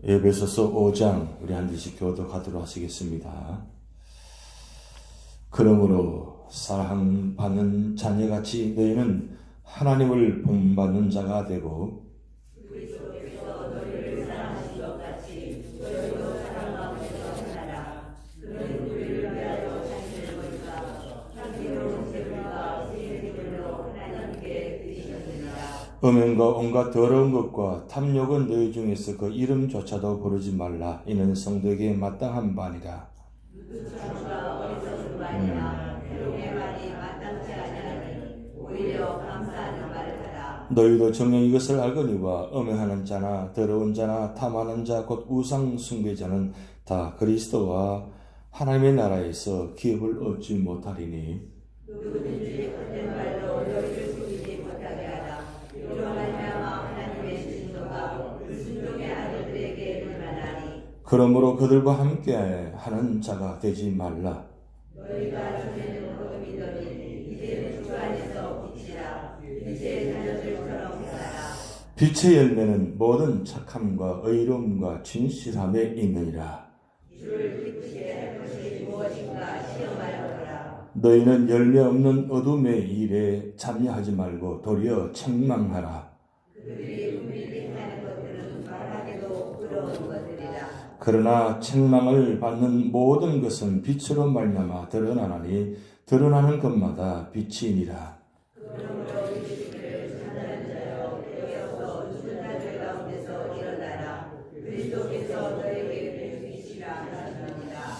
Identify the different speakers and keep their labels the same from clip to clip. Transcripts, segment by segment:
Speaker 1: 에베소서 5장 우리 한 절씩 교독하도록 하시겠습니다. 그러므로 사랑받는 자녀같이 너희는 하나님을 본받는 자가 되고
Speaker 2: 그리스도께서 너희를 사랑하신 것 같이 너희도 사랑 가운데서 살아라. 그는 우리를 위하여 자신을 버리사 향기로운 제물과 제물로 하나님께 드리셨느니라.
Speaker 1: 음행과 온갖 더러운 것과 탐욕은 너희 중에서 그 이름조차도 부르지 말라. 이는 성도에게 마땅한 바니라.
Speaker 2: 누추함과 어리석은 말이나 회롱의 말이 마땅치 아니하니 오히려 감사하는 말을 하라.
Speaker 1: 너희도 정녕 이것을 알거니와 음행하는 자나 더러운 자나 탐하는 자 곧 우상 숭배자는 다 그리스도와 하나님의 나라에서 기업을 얻지 못하리니
Speaker 2: 누구든지 헛된 말로 너희를 속이지 못하게 하라. 이로 말미암아 하나님의 진노가 불순종의 아들들에게 일어나니
Speaker 1: 그러므로 그들과 함께 하는 자가 되지 말라.
Speaker 2: 너희가 전에는 어둠이더니 이제는 주 안에서 빛이라. 빛의 자녀들처럼 살아.
Speaker 1: 빛의 열매는 모든 착함과 의로움과 진실함에 있느니라.
Speaker 2: 주를 기쁘시게 할 것이 무엇인가 시험하여보라.
Speaker 1: 너희는 열매 없는 어둠의 일에 참여하지 말고 도리어 책망하라.
Speaker 2: 그들이 분명히 행하는 것들은 말하기도 부러운 것들이라.
Speaker 1: 그러나 책망을 받는 모든 것은 빛으로 말미암아 드러나나니 드러나는 것마다 빛이니라.
Speaker 2: 그러므로 이르시기를 참나는 자여 깨어서 죽은 자들 가운데서 일어나라. 그리스도께서 너에게 되시리라 하시느니라.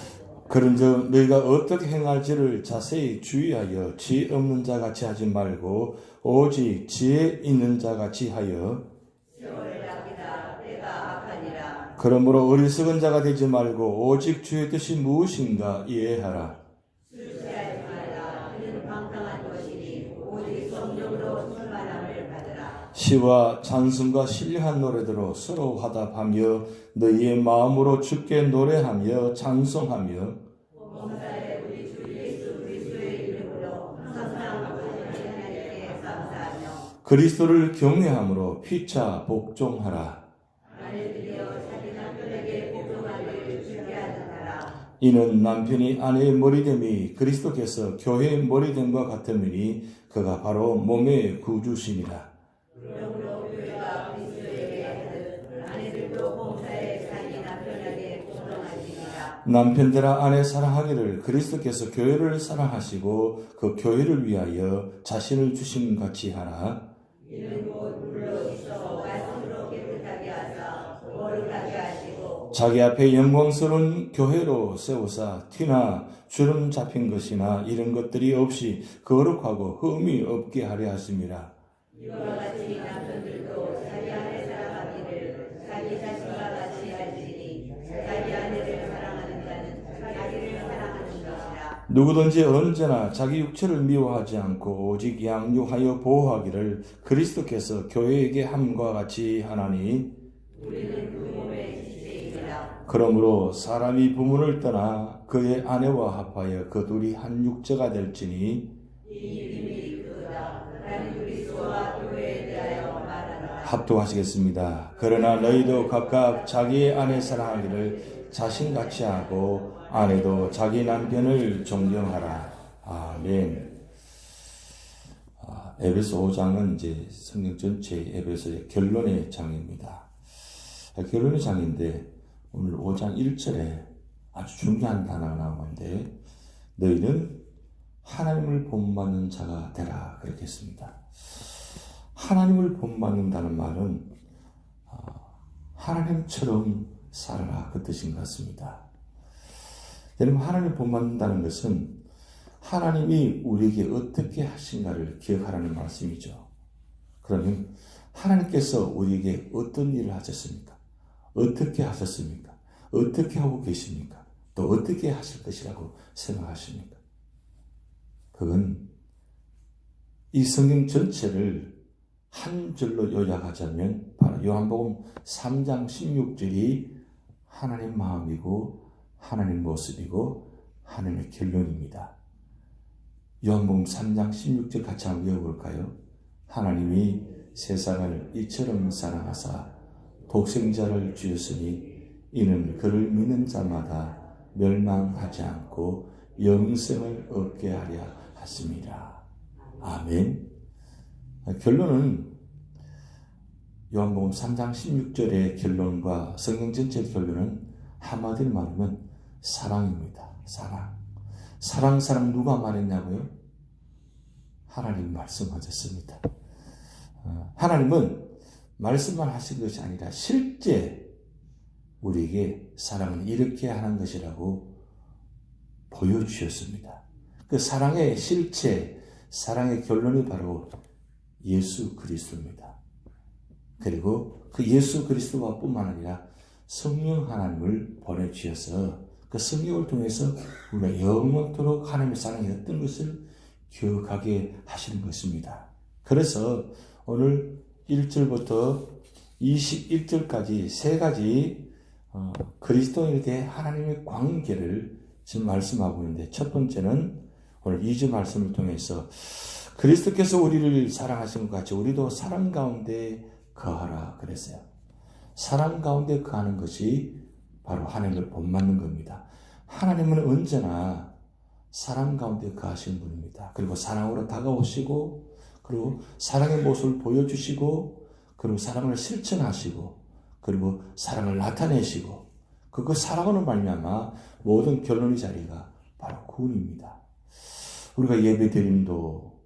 Speaker 1: 그런즉 너희가 어떻게 행할지를 자세히 주의하여 지혜 없는 자같이 하지 말고 오직 지혜 있는 자같이 하여
Speaker 2: 세월을 아끼다. 때가 악하니라.
Speaker 1: 그러므로 어리석은 자가 되지 말고 오직 주의 뜻이 무엇인가 이해하라.
Speaker 2: 술취하지 말라. 이는 방탕한 것이니 오직 성령으로 충만함을 받으라.
Speaker 1: 시와 찬송과 신령한 노래대로 서로 화답하며 너희의 마음으로 주께 노래하며 찬송하며
Speaker 2: 범사에 우리 주 예수 그리스도의 이름으로 항상 하나님 하나님께 감사하며
Speaker 1: 그리스도를 경외함으로 피차 복종하라.
Speaker 2: 아내들이여 자기 남편에게 복종하기를 주게 하느니라.
Speaker 1: 이는 남편이 아내의 머리됨이 그리스도께서 교회의 머리됨과 같음이니 그가 바로 몸의 구주시니라.
Speaker 2: 그러므로 교회가 그리스도에게 하듯 아내들도 범사에 자기 남편에게 복종하시니라.
Speaker 1: 남편들아 아내 사랑하기를 그리스도께서 교회를 사랑하시고 그 교회를 위하여 자신을 주신 같이 하라.
Speaker 2: 이는 곧 물로 있어 말씀으로 깨끗하게 하사 거룩하게 하시고
Speaker 1: 자기 앞에 영광스러운 교회로 세우사 티나 주름 잡힌 것이나 이런 것들이 없이 거룩하고 흠이 없게 하려 하심이라.
Speaker 2: 이와 같이 남편들도 자기 아내 사랑하기를 자기 자신과 같이 할지니 자기 아내를 사랑하는 자는 자기를 사랑하는 것이라.
Speaker 1: 누구든지 언제나 자기 육체를 미워하지 않고 오직 양육하여 보호하기를 그리스도께서 교회에게 함과 같이 하나니
Speaker 2: 우리는 그 몸의 지체이니라.
Speaker 1: 그러므로 사람이 부모를 떠나 그의 아내와 합하여 그 둘이 한 육체가 될지니
Speaker 2: 이 이름이 그다. 나는 그리스도와 교회에 대하여 말하노라.
Speaker 1: 합독하시겠습니다. 그러나 너희도 각각 자기의 아내 사랑하기를 자신같이 하고 아내도 자기 남편을 존경하라. 아멘. 에베소 5장은 이제 성경 전체의 에베소의 결론의 장입니다. 결론의 장인데 오늘 5장 1절에 아주 중요한 단어가 나오는데 너희는 하나님을 본받는 자가 되라 그렇게 했습니다. 하나님을 본받는다는 말은 하나님처럼 살아라 그 뜻인 것 같습니다. 여러분 하나님 본받는다는 것은 하나님이 우리에게 어떻게 하신가를 기억하라는 말씀이죠. 그러면 하나님께서 우리에게 어떤 일을 하셨습니까? 어떻게 하셨습니까? 어떻게 하고 계십니까? 또 어떻게 하실 것이라고 생각하십니까? 그건 이 성경 전체를 한 절로 요약하자면 바로 요한복음 3장 16절이 하나님 마음이고 하나님 모습이고 하나님의 결론입니다. 요한복음 3장 16절 같이 한번 외워볼까요? 하나님이 세상을 이처럼 사랑하사 독생자를 주셨으니 이는 그를 믿는 자마다 멸망하지 않고 영생을 얻게 하려 하심이라. 아멘. 결론은 요한복음 3장 16절의 결론과 성경 전체의 결론은 한마디로 말하면 사랑입니다. 사랑 누가 말했냐고요? 하나님 말씀하셨습니다. 하나님은 말씀만 하신 것이 아니라 실제 우리에게 사랑은 이렇게 하는 것이라고 보여주셨습니다. 그 사랑의 실체, 사랑의 결론이 바로 예수 그리스도입니다. 그리고 그 예수 그리스도와 뿐만 아니라 성령 하나님을 보내주셔서 그 성령을 통해서 우리가 영원토록 하나님의 사랑이 어떤 것을 기억하게 하시는 것입니다. 그래서 오늘 1절부터 21절까지 세 가지 그리스도인에 대해 하나님의 관계를 지금 말씀하고 있는데, 첫 번째는 오늘 2주 말씀을 통해서 그리스도께서 우리를 사랑하신 것 같이 우리도 사랑 가운데 거하라 그랬어요. 사랑 가운데 거하는 것이 바로 하나님을 본받는 겁니다. 하나님은 언제나 사랑 가운데 거하시는 분입니다. 그리고 사랑으로 다가오시고, 그리고 사랑의 모습을 보여주시고, 그리고 사랑을 실천하시고, 그리고 사랑을 나타내시고, 그 사랑으로 말미암아 모든 결론의 자리가 바로 구원입니다. 우리가 예배드림도,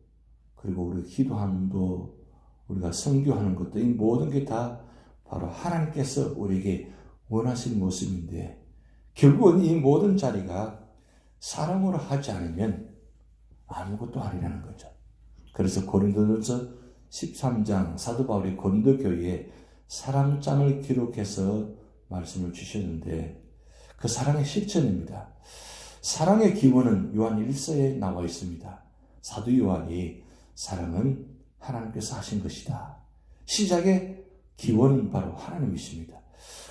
Speaker 1: 그리고 우리가 기도함도, 우리가 선교하는 것도, 이 모든 게 다 바로 하나님께서 우리에게 원하시는 모습인데, 결국은 이 모든 자리가 사랑으로 하지 않으면 아무것도 아니라는 거죠. 그래서 고린도전서 13장 사도 바울이 고린도 교회에 사랑장을 기록해서 말씀을 주셨는데, 그 사랑의 실천입니다. 사랑의 기본은 요한 1서에 나와 있습니다. 사도 요한이 사랑은 하나님께서 하신 것이다. 시작의 기원은 바로 하나님이십니다.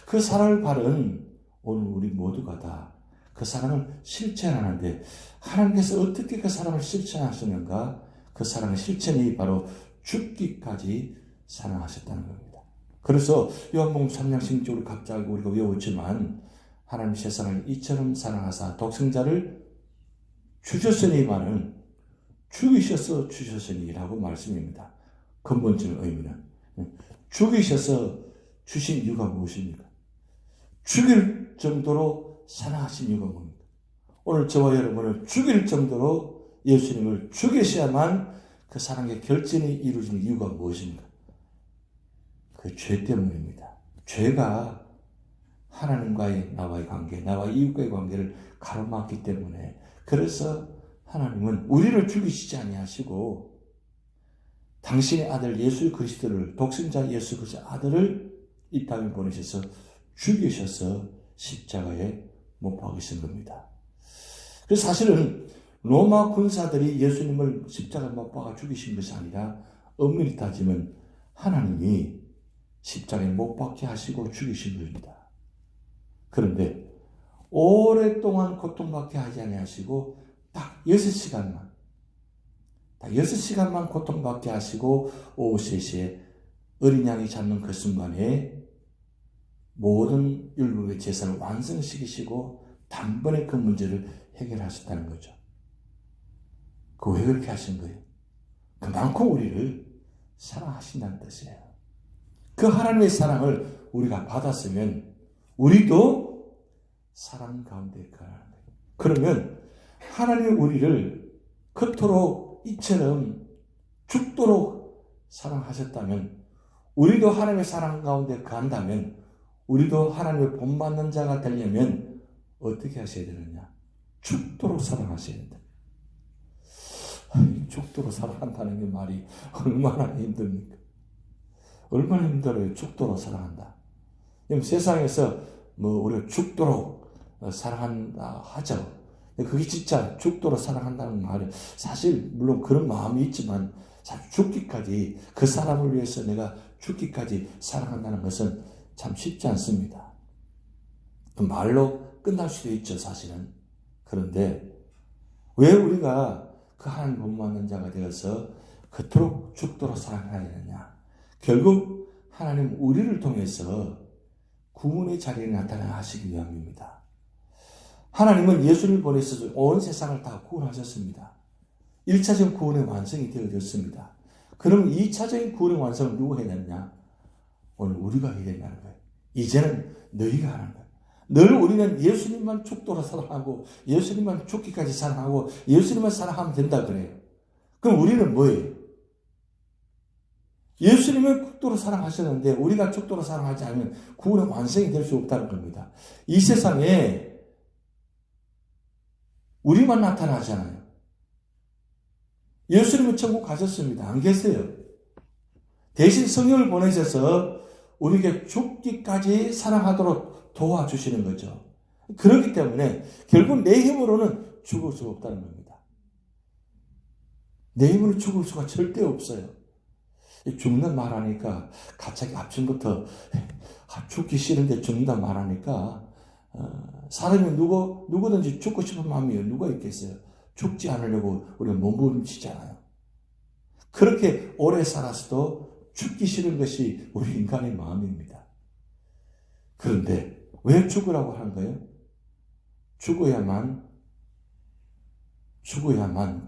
Speaker 1: 그 사랑을 바른 오늘 우리 모두가 다 그 사랑을 실천하는데, 하나님께서 어떻게 그 사랑을 실천하시는가? 그 사랑의 실천이 바로 죽기까지 사랑하셨다는 겁니다. 그래서 요한복음 3장 16절을 갑자기 우리가 외웠지만, 하나님 세상을 이처럼 사랑하사 독생자를 주셨으니 말은 죽이셔서 주셨으니라고 말씀입니다. 근본적인 의미는 죽이셔서 주신 이유가 무엇입니까? 죽일 정도로 사랑하신 이유가 뭡니까? 오늘 저와 여러분을 죽일 정도로 예수님을 죽이셔야만 그 사랑의 결정이 이루어지는 이유가 무엇입니까? 그 죄 때문입니다. 죄가 하나님과의 나와의 관계, 나와 이웃과의 관계를 가로막기 때문에, 그래서 하나님은 우리를 죽이시지 아니하시고 당신의 아들 예수 그리스도를, 독생자 예수 그리스도의 아들을 이 땅에 보내셔서 죽이셔서 십자가에 못 박으신 겁니다. 그래서 사실은 로마 군사들이 예수님을 십자가에 못 박아 죽이신 것이 아니라, 엄밀히 따지면 하나님이 십자가에 못 박게 하시고 죽이신 겁니다. 그런데 오랫동안 고통받게 하지 아니하시고 딱 6시간만 고통받게 하시고 오후 3시에 어린 양이 잡는 그 순간에 모든 율법의 제사를 완성시키시고 단번에 그 문제를 해결하셨다는 거죠. 그 왜 그렇게 하신 거예요? 그만큼 우리를 사랑하신다는 뜻이에요. 그 하나님의 사랑을 우리가 받았으면 우리도 사랑 가운데 가는 거예요. 그러면 하나님이 우리를 그토록 이처럼 죽도록 사랑하셨다면, 우리도 하나님의 사랑 가운데 간다면, 우리도 하나님의 본받는 자가 되려면 어떻게 하셔야 되느냐? 죽도록 사랑하셔야 된다. 죽도록 사랑한다는 게 말이 얼마나 힘듭니까? 얼마나 힘들어요. 죽도록 사랑한다. 세상에서 우리가 죽도록 사랑한다 하죠. 그게 진짜 죽도록 사랑한다는 말은, 사실 물론 그런 마음이 있지만 사실 죽기까지, 그 사람을 위해서 내가 죽기까지 사랑한다는 것은 참 쉽지 않습니다. 말로 끝날 수도 있죠, 사실은. 그런데 왜 우리가 그 하나님 본받는 자가 되어서 그토록 죽도록 사랑해야 되느냐? 결국 하나님 우리를 통해서 구원의 자리에 나타나시기 위함입니다. 하나님은 예수를 보내셔서 온 세상을 다 구원하셨습니다. 1차적 구원의 완성이 되어졌습니다. 그럼 2차적인 구원의 완성을 누가 해야 되느냐? 오늘 우리가 해야 된다는 거예요. 이제는 너희가 하는 거예요. 늘 우리는 예수님만 죽도록 사랑하고 예수님만 죽기까지 사랑하고 예수님만 사랑하면 된다 그래요. 그럼 우리는 뭐예요? 예수님은 죽도록 사랑하셨는데 우리가 죽도록 사랑하지 않으면 구원의 완성이 될 수 없다는 겁니다. 이 세상에 우리만 나타나잖아요. 예수님은 천국 가셨습니다. 안 계세요. 대신 성령을 보내셔서 우리에게 죽기까지 사랑하도록 도와주시는 거죠. 그렇기 때문에 결국 내 힘으로는 죽을 수 없다는 겁니다. 내 힘으로 죽을 수가 절대 없어요. 죽는다 말하니까 갑자기 아침부터 죽기 싫은데 죽는다 말하니까 사람이 누구든지 죽고 싶은 마음이 누가 있겠어요? 죽지 않으려고 우리가 몸부림치잖아요. 그렇게 오래 살았어도 죽기 싫은 것이 우리 인간의 마음입니다. 그런데 왜 죽으라고 하는 거예요? 죽어야만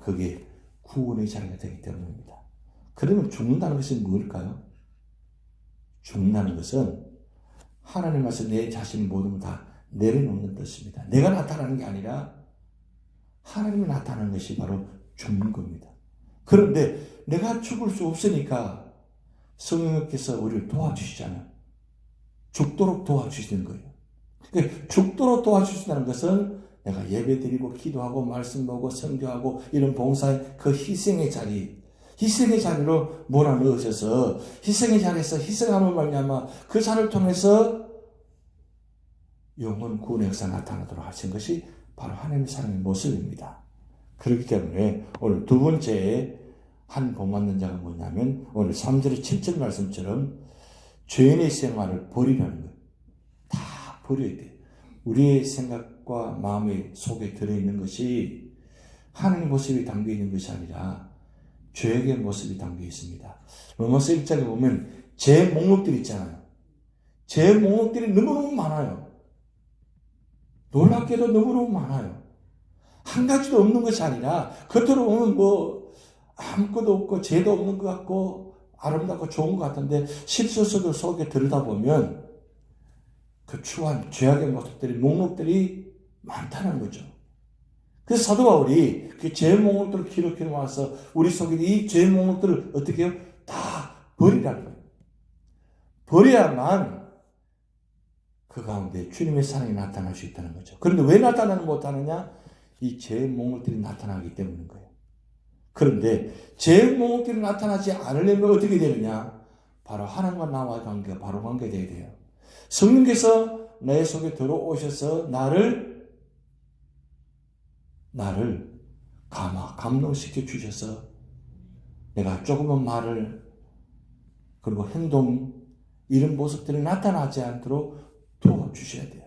Speaker 1: 그게 구원의 자리가 되기 때문입니다. 그러면 죽는다는 것은 무엇일까요? 죽는다는 것은 하나님 앞에서 내 자신 모든 걸 다 내려놓는 뜻입니다. 내가 나타나는 게 아니라 하나님이 나타나는 것이 바로 죽는 겁니다. 그런데 내가 죽을 수 없으니까 성령께서 우리를 도와주시잖아요. 죽도록 도와주시는 거예요. 그러니까 죽도록 도와주신다는 것은 내가 예배드리고 기도하고 말씀 보고 선교하고 이런 봉사의 그 희생의 자리로 몰아넣으셔서 희생의 자리에서 희생함을 말미암아 그 자를 통해서 영원 구원의 역사 나타나도록 하신 것이 바로 하나님의 사랑의 모습입니다. 그렇기 때문에 오늘 두 번째 한 본받는 자가 뭐냐면 오늘 3절의 7절 말씀처럼 죄인의 생활을 버리라는 거예요. 다 버려야 돼요. 우리의 생각과 마음의 속에 들어있는 것이 하나님의 모습이 담겨있는 것이 아니라 죄의 모습이 담겨 있습니다. 로마서 1장에 보면 죄 목록들이 있잖아요. 죄 목록들이 너무너무 많아요. 놀랍게도 너무너무 많아요. 한 가지도 없는 것이 아니라 겉으로 보면 아무것도 없고 죄도 없는 것 같고 아름답고 좋은 것 같은데 실수서들 속에 들여다보면 그 추한 죄악의 모습들이 목록들이 많다는 거죠. 그래서 사도 바울이 그 죄 목록들을 기록해 와서 우리 속에 이 죄 목록들을 어떻게 해요? 다 버리라는 거예요. 버려야만 그 가운데 주님의 사랑이 나타날 수 있다는 거죠. 그런데 왜 나타나지 못하느냐? 이 죄 목록들이 나타나기 때문인 거예요. 그런데 죄 목록들이 나타나지 않으려면 어떻게 되느냐? 바로 하나님과 나와의 관계가 바로 관계되어야 돼요. 성령께서 내 속에 들어오셔서 나를 감동시켜 주셔서 내가 조금은 말을 그리고 행동 이런 모습들이 나타나지 않도록 도와주셔야 돼요.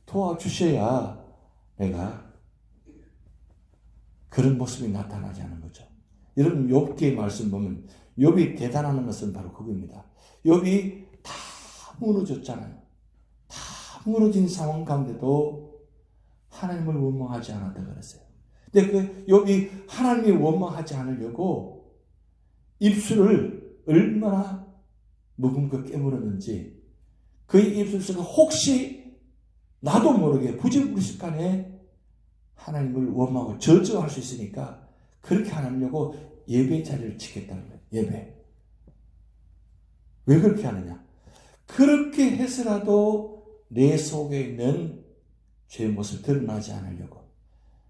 Speaker 1: 도와주셔야 내가 그런 모습이 나타나지 않는 거죠. 여러분 욥기의 말씀 보면 욥이 대단한 것은 바로 그겁니다. 욥이 다 무너졌잖아요. 다 무너진 상황 가운데도 하나님을 원망하지 않았다 그랬어요. 근데 그 욥이 하나님이 원망하지 않으려고 입술을 얼마나 머금고 깨물었는지 그의 입술 속에 혹시 나도 모르게 부지불식간에 하나님을 원망하고 저주할 수 있으니까 그렇게 하려고 예배의 자리를 지켰다는 거예요. 예배. 왜 그렇게 하느냐? 그렇게 해서라도 내 속에 있는 죄의 모습을 드러나지 않으려고.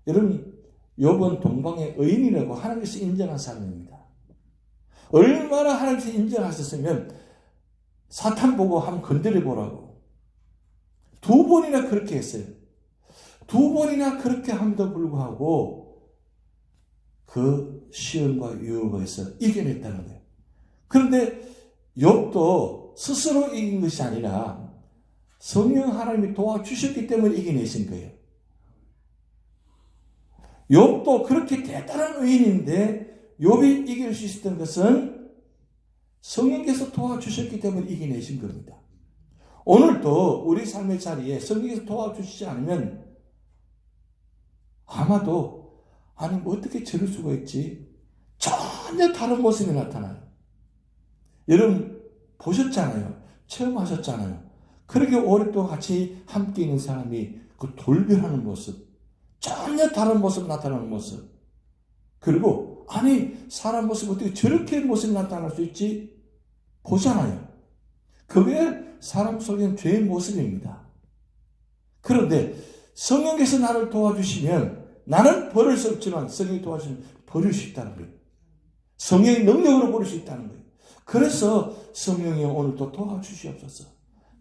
Speaker 1: 여러분 욥은 동방의 의인이라고 하나님께서 인정한 사람입니다. 얼마나 하나님께서 인정하셨으면 사탄 보고 한번 건드려 보라고. 2번이나 그렇게 했어요. 2번이나 그렇게 함에도 불구하고 그 시험과 유혹에서 이겨냈다는 거예요. 그런데 욥도 스스로 이긴 것이 아니라 성령 하나님이 도와주셨기 때문에 이겨내신 거예요. 욥도 그렇게 대단한 의인인데 욥이 이길 수 있었던 것은 성령께서 도와주셨기 때문에 이겨내신 겁니다. 오늘도 우리 삶의 자리에 성령께서 도와주시지 않으면 아마도 아니 뭐 어떻게 저럴 수가 있지? 전혀 다른 모습이 나타나요. 여러분 보셨잖아요. 체험하셨잖아요. 그렇게 오랫동안 같이 함께 있는 사람이 그 돌변하는 모습, 전혀 다른 모습 나타나는 모습. 그리고 아니 사람 모습 어떻게 저렇게 모습이 나타날 수 있지? 보잖아요. 그게 사람 속엔 죄의 모습입니다. 그런데 성령께서 나를 도와주시면 나는 버릴 수 없지만 성령이 도와주시면 버릴 수 있다는 거예요. 성령의 능력으로 버릴 수 있다는 거예요. 그래서 성령이 오늘도 도와주시옵소서.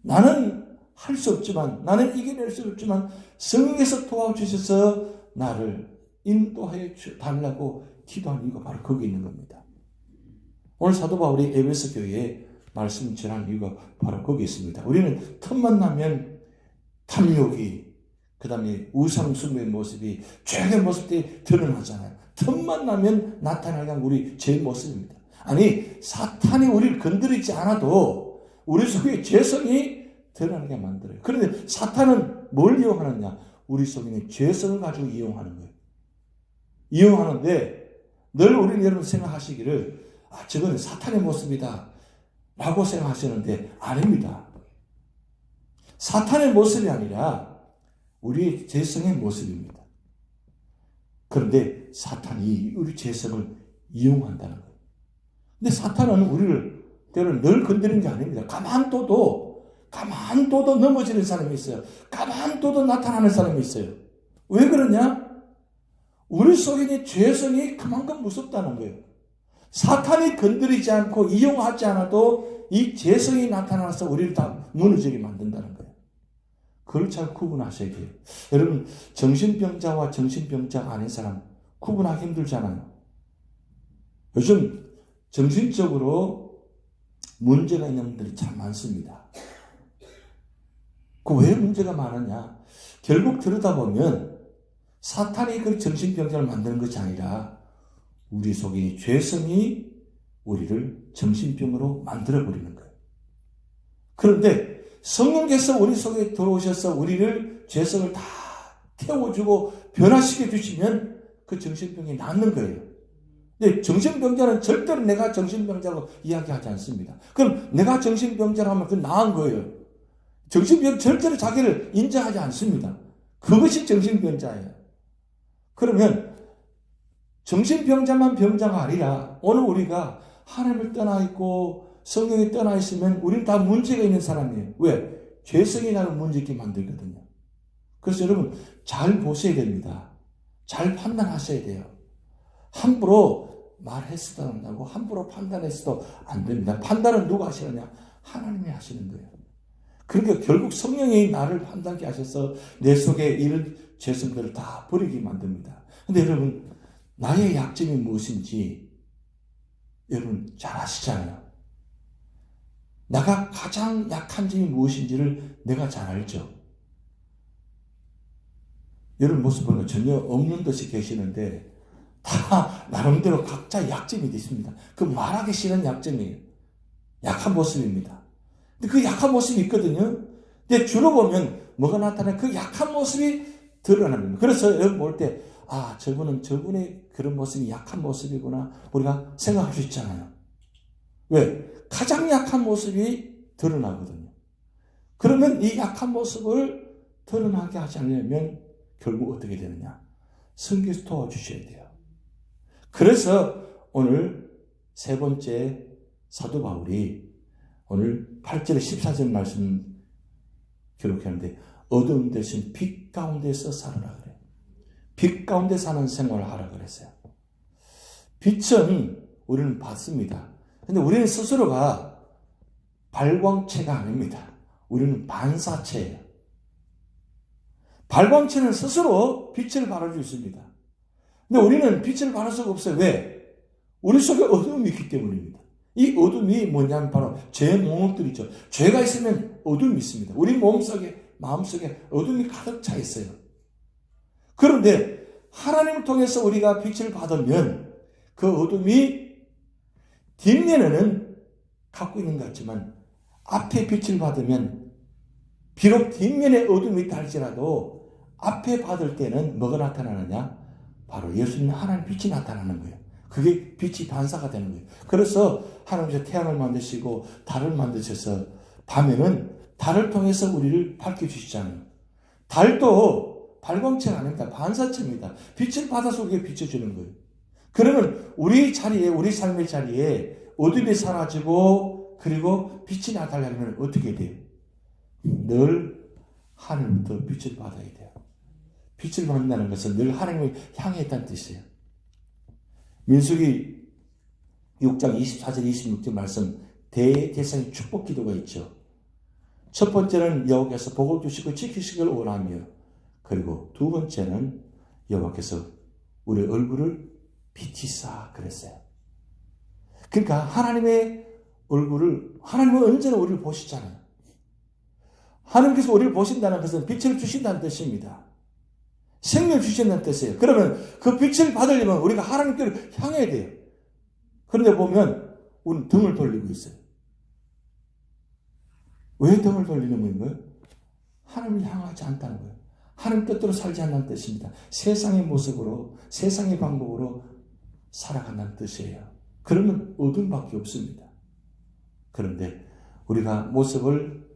Speaker 1: 나는 할 수 없지만, 나는 이겨낼 수 없지만 성령께서 도와주셔서 나를 인도하여 달라고 기도하는 이유가 바로 거기 있는 겁니다. 오늘 사도 바울이 에베소 교회에 말씀 전한 이유가 바로 거기 있습니다. 우리는 틈만 나면 탐욕이, 그 다음에 우상 숭배의 모습이, 죄의 모습들이 드러나잖아요. 틈만 나면 나타나는 우리 죄의 모습입니다. 아니 사탄이 우리를 건드리지 않아도 우리 속에 죄성이 드러나게 만들어요. 그런데 사탄은 뭘 이용하느냐? 우리 속에 있는 죄성을 가지고 이용하는 거예요. 이용하는데 늘 우리는 여러분 생각하시기를 저건 사탄의 모습이다 라고 생각하시는데 아닙니다. 사탄의 모습이 아니라 우리의 죄성의 모습입니다. 그런데 사탄이 우리 죄성을 이용한다는 거예요. 근데 사탄은 우리를 때로는 늘 건드리는 게 아닙니다. 가만둬도 넘어지는 사람이 있어요. 가만둬도 나타나는 사람이 있어요. 왜 그러냐? 우리 속에 있는 죄성이 그만큼 무섭다는 거예요. 사탄이 건드리지 않고 이용하지 않아도 이 죄성이 나타나서 우리를 다 무너지게 만든다는 거예요. 그걸 잘 구분하셔야 돼요. 여러분 정신병자와 정신병자 아닌 사람 구분하기 힘들잖아요. 요즘 정신적으로 문제가 있는 분들이 참 많습니다. 그 왜 문제가 많으냐? 결국 들여다보면 사탄이 그 정신병자를 만드는 것이 아니라 우리 속에 죄성이 우리를 정신병으로 만들어버리는 거예요. 그런데 성령께서 우리 속에 들어오셔서 우리를 죄성을 다 태워주고 변화시켜 주시면 그 정신병이 낫는 거예요. 근데 정신병자는 절대로 내가 정신병자로 이야기하지 않습니다. 그럼 내가 정신병자라면 그건 나은 거예요. 정신병 절대로 자기를 인정하지 않습니다. 그것이 정신병자예요. 그러면 정신병자만 병자가 아니라 오늘 우리가 하나님을 떠나 있고 성령이 떠나 있으면 우리는 다 문제가 있는 사람이에요. 왜? 죄성이 나를 문제 있게 만들거든요. 그래서 여러분 잘 보셔야 됩니다. 잘 판단하셔야 돼요. 함부로 말했어도 안 나고 함부로 판단했어도 안 됩니다. 판단은 누가 하시느냐? 하나님이 하시는 거예요. 그러니까 결국 성령이 나를 판단케 하셔서 내 속에 이런 죄성들을 다 버리게 만듭니다. 근데 여러분 나의 약점이 무엇인지 여러분 잘 아시잖아요. 내가 가장 약한 점이 무엇인지를 내가 잘 알죠. 여러분 모습 보면 전혀 없는 듯이 계시는데 다 나름대로 각자 약점이 있습니다. 그 말하기 싫은 약점이에요. 약한 모습입니다. 근데 그 약한 모습이 있거든요. 근데 주로 보면 뭐가 나타나요? 그 약한 모습이 드러납니다. 그래서 여러분 볼 때 저분의 그런 모습이 약한 모습이구나 우리가 생각할 수 있잖아요. 왜? 가장 약한 모습이 드러나거든요. 그러면 이 약한 모습을 드러나게 하지 않으려면 결국 어떻게 되느냐? 성령께서 도와주셔야 돼요. 그래서 오늘 세 번째 사도 바울이 오늘 8절 14절 말씀 기록했는데 어두움 대신 빛 가운데서 살아라 그래요. 빛 가운데 사는 생활을 하라 그랬어요. 빛은 우리는 받습니다. 근데 우리는 스스로가 발광체가 아닙니다. 우리는 반사체예요. 발광체는 스스로 빛을 발할 수 있습니다. 근데 우리는 빛을 발할 수가 없어요. 왜? 우리 속에 어둠이 있기 때문입니다. 이 어둠이 뭐냐면 바로 죄의 목록들이죠. 죄가 있으면 어둠이 있습니다. 우리 몸속에, 마음속에 어둠이 가득 차 있어요. 그런데 하나님을 통해서 우리가 빛을 받으면 그 어둠이 뒷면에는 갖고 있는 것 같지만 앞에 빛을 받으면 비록 뒷면에 어둠이 있다 할지라도 앞에 받을 때는 뭐가 나타나느냐? 바로 예수님 하나님 빛이 나타나는 거예요. 그게 빛이 반사가 되는 거예요. 그래서 하나님께서 태양을 만드시고 달을 만드셔서 밤에는 달을 통해서 우리를 밝혀주시잖아요. 달도 발광체가 아닙니다. 반사체입니다. 빛을 받아서 우리에게 비춰주는 거예요. 그러면 우리 자리에, 우리 삶의 자리에 어둠이 사라지고 그리고 빛이 나타나려면 어떻게 돼요? 늘 하늘부터 빛을 받아야 돼요. 빛을 받는다는 것은 늘 하나님을 향해 있다는 뜻이에요. 민수기 6장 24절 26절 말씀 대대상의 축복 기도가 있죠. 첫 번째는 여호와께서 복을 주시고 지키시길 원하며, 그리고 두 번째는 여호와께서 우리 얼굴을 비치사 그랬어요. 그러니까 하나님의 얼굴을, 하나님은 언제나 우리를 보시잖아요. 하나님께서 우리를 보신다는 것은 빛을 주신다는 뜻입니다. 생명을 주신다는 뜻이에요. 그러면 그 빛을 받으려면 우리가 하나님께를 향해야 돼요. 그런데 보면 우리는 등을 돌리고 있어요. 왜 등을 돌리는 거예요? 하나님을 향하지 않다는 거예요. 하나님 뜻대로 살지 않는 뜻입니다. 세상의 모습으로, 세상의 방법으로 살아간다는 뜻이에요. 그러면 어둠밖에 없습니다. 그런데 우리가 모습을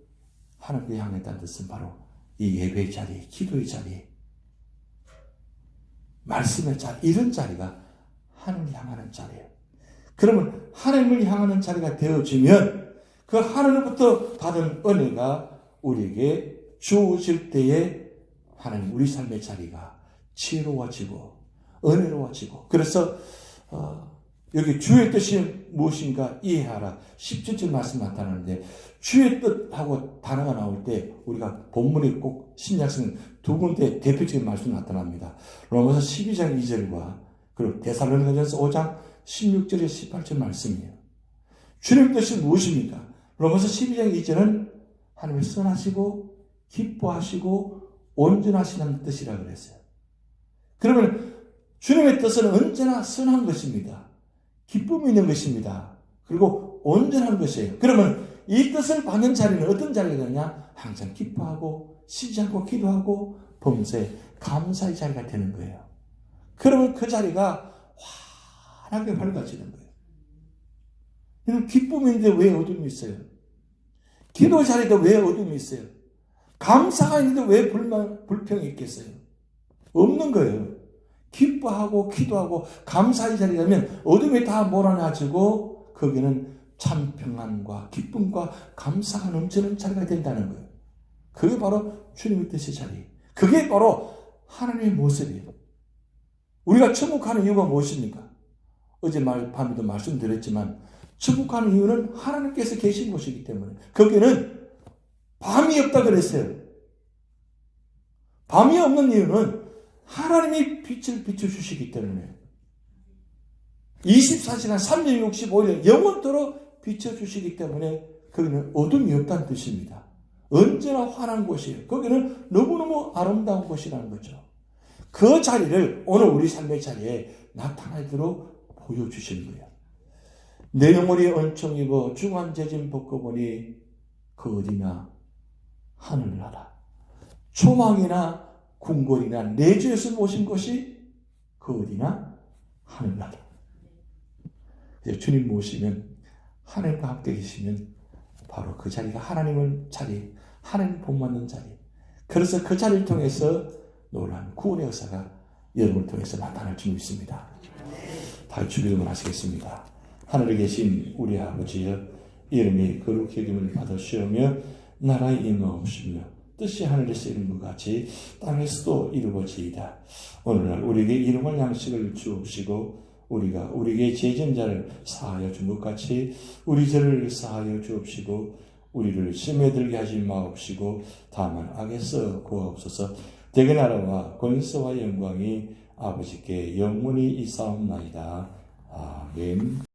Speaker 1: 하나님께 향했다는 뜻은 바로 이 예배의 자리, 기도의 자리, 말씀의 자리, 이런 자리가 하나님을 향하는 자리예요. 그러면 하나님을 향하는 자리가 되어지면 그 하나님부터 받은 은혜가 우리에게 주어질 때에 하나님 우리 삶의 자리가 지혜로워지고 은혜로워지고, 그래서 여기 주의 뜻이 무엇인가 이해하라 17절 말씀 나타나는데, 주의 뜻하고 단어가 나올 때 우리가 본문에 꼭 신약성 두 군데 대표적인 말씀이 나타납니다. 로마서 12장 2절과 그리고 데살로니가전서 5장 16절에 18절 말씀이에요. 주님 뜻이 무엇입니까? 로마서 12장 2절은 하나님이 선하시고 기뻐하시고 온전하시는 뜻이라 그랬어요. 그러면 주님의 뜻은 언제나 선한 것입니다. 기쁨이 있는 것입니다. 그리고 온전한 것이에요. 그러면 이 뜻을 받는 자리는 어떤 자리가 되느냐? 항상 기뻐하고 쉬지 않고 기도하고 범사에 감사의 자리가 되는 거예요. 그러면 그 자리가 환하게 밝아지는 거예요. 이런 기쁨이 있는데 왜 어둠이 있어요? 기도 자리도 왜 어둠이 있어요? 감사가 있는데 왜 불평이 있겠어요? 없는 거예요. 기뻐하고 기도하고 감사의 자리라면 어둠이 다 몰아내지고 거기는 참 평안과 기쁨과 감사가 넘치는 자리가 된다는 거예요. 그게 바로 주님의 뜻의 자리. 그게 바로 하나님의 모습이에요. 우리가 천국하는 이유가 무엇입니까? 어제 밤에도 말씀드렸지만 천국하는 이유는 하나님께서 계신 곳이기 때문에. 거기는 밤이 없다 그랬어요. 밤이 없는 이유는 하나님이 빛을 비춰주시기 때문에 24시간 365일 영원토록 비춰주시기 때문에 거기는 어둠이 없다는 뜻입니다. 언제나 환한 곳이에요. 거기는 너무너무 아름다운 곳이라는 거죠. 그 자리를 오늘 우리 삶의 자리에 나타나도록 보여주시는 거예요. 내 영혼이 은총 입어 중한 재진 벗고 보니 그 어디나 하늘나라. 초막이나 궁궐이나 내주에서 모신 것이 그 어디나 하늘나라. 주님 모시면, 하나님과 함께 계시면 바로 그 자리가 하나님을 자리, 하나님 본받는 자리. 그래서 그 자리를 통해서 놀라운 구원의 역사가 여러분을 통해서 나타날 줄 믿습니다. 다 주기도문 하시겠습니다. 하늘에 계신 우리 아버지여, 이름이 거룩히 여김을 받으시오며 나라의 임하옵시며 뜻이 하늘에서 이룬 것 같이 땅에서도 이루어지이다. 오늘날 우리에게 일용할 양식을 주옵시고 우리가 우리에게 죄진자를 사하여 준 것 같이 우리 죄를 사하여 주옵시고 우리를 시험에 들게 하지 마옵시고 다만 악에서 구하옵소서. 대개 나라와 권세와 영광이 아버지께 영원히 있사옵나이다. 아멘.